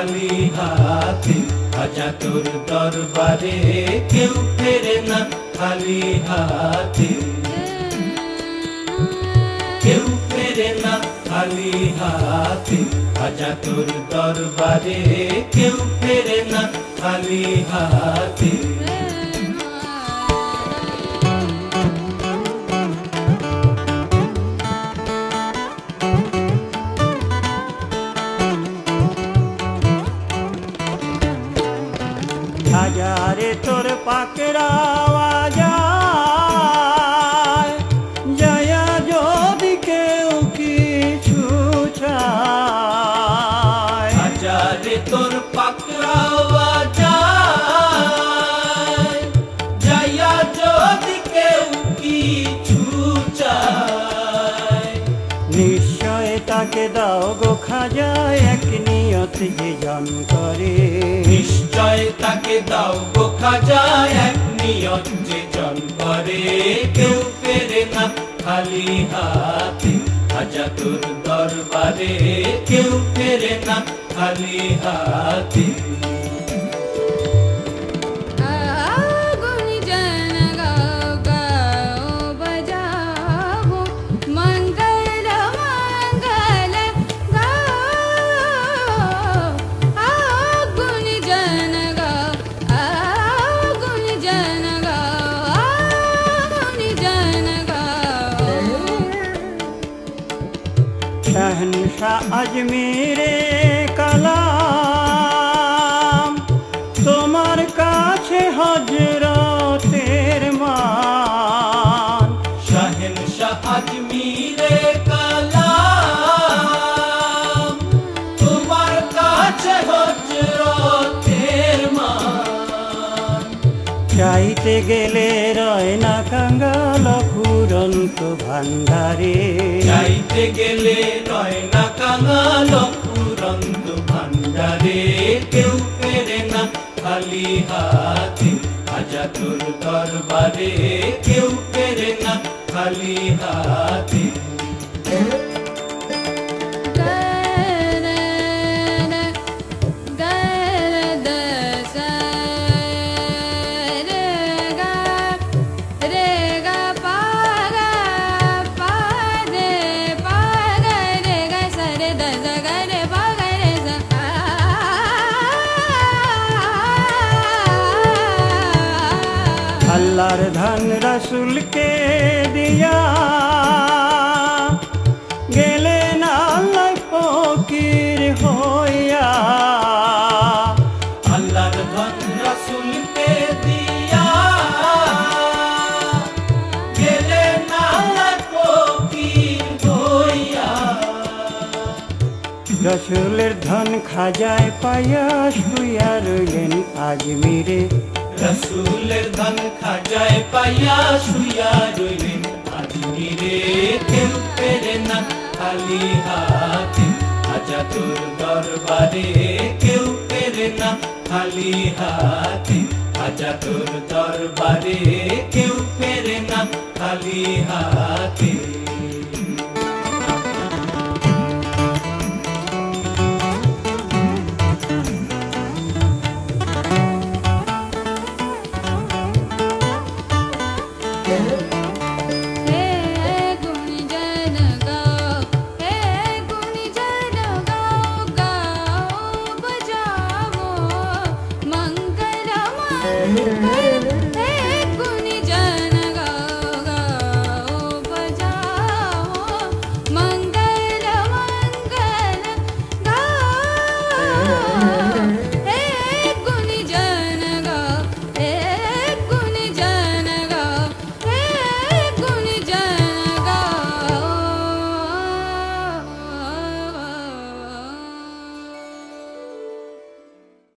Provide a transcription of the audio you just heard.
খালি হাতে, আজা তোর দরবারে কেউ ফেরে না খালি হাতে, কেউ ফেরে না খালি হাতে, আজা তোর দরবারে কেউ ফেরে না খালি হাতে। হাজারে তোর পাকড়া আওয়াজ জয়া যদি কেউ কিছু চায়, হাজারে তোর পাকড়া আওয়াজ জয়া যদি কেউ কিছু চায়, নিশ্চয় তাকে দাও গো খাজা এক নিয়ত যে জন করে, নিশ্চয় তাকে দাও গো খাজা এক নিয়ত যে জন করে, কেউ ফেরে না খালি হাতে, আজা তোর দরবারে কেউ ফেরে না খালি হাতে। शहंशाह अजमेरे कलाम তোমার কাছে হযরতের মান, শহনশাহ আজমিরে কালাম তোমার কাছে হযরতের মান, চাইতে গেলে রয় না কাঙ্গাল ফুরন্ত ভান্ডারে, চাইতে গেলে রয় না কাঙাল ফুরন্ত ভান্ডারে, কেউ ফেরে না খালি হাতে, আজা তোর দরবারে কেউ ফেরে না খালি হাতে। अल्लाहर धन रसूल के दिया गेले ना अल्लाह फकीर होया, अल्लाहर धन रसूल के दिया गेले ना अल्लाह फकीर होया, रसूलेर धन खाजाय पाया शुया रइलेन आजमीरे, रसूलेर धन खाजाय पाया शुया रइलेन आजमीरे, केउ फेरे ना खाली हाथे, आजा तोर दरबारे केउ फेरे ना खाली हाथे, आजा तोर दरबारे केउ फेरे ना खाली हाथे।